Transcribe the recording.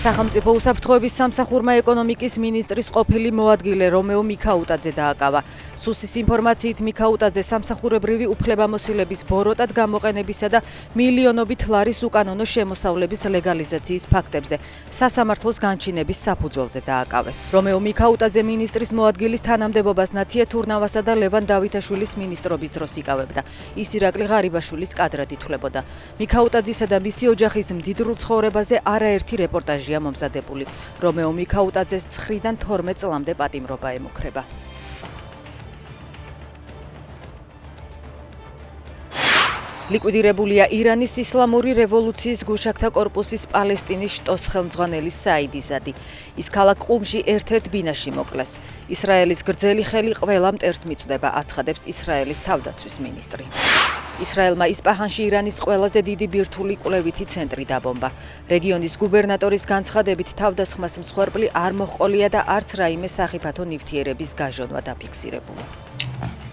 სახელმწიფო უსაფრთხოების სამსახურმა ეკონომიკის მინისტრის ყოფილი მოადგილე რომეო მიქაუტაძე დააკავა. სუსის ინფორმაციით მიქაუტაძე სამსახურებრივი უფლებამოსილების ბოროტად გამოყენებისა და მილიონობით ლარის უკანონო შემოსავლების ლეგალიზაციის ფაქტებზე სასამართლოს განჩინების საფუძველზე დააკავეს. რომეო მიქაუტაძე მინისტრის მოადგილის თანამდებობას ნათია თურნავასა და ლევან დავითაშვილის მინისტრობის დროს იკავებდა. ის ირაკლი ღარიბაშვილის კადრად ითვლებოდა. მიქაუტაძისა და მისი ოჯახის მდიდრულ ცხოვრებაზე არაერთი რეპორტაჟია მომზადებული. რომეო მიქაუტაძეს 9-დან 12 წლამდე პატიმრობა ემუქრება. ლიკვიდირებულია ირანის ისლამური რევოლუციის გუშაქთა კორპუსის პალესტინის შტოს ხელმძღვანელი საიდ იზადი. ის ქალაქ ყუმში ერთ-ერთ ბინაში მოკლეს. ისრაელის გრძელი ხელი ყველა მტერს მიწვდება, აცხადებს ისრაელის თავდაცვის მინისტრი. ისრაელმა ისპაჰანში ირანის ყველაზე დიდი ბირთვული კვლევითი ცენტრი დაბომბა. რეგიონის გუბერნატორის განცხადებით თავდასხმას მსხვერპლი არ მოჰყოლია და არც რაიმე სახიფათო ნივთიერების გაჟონვა დაფიქსირებულა.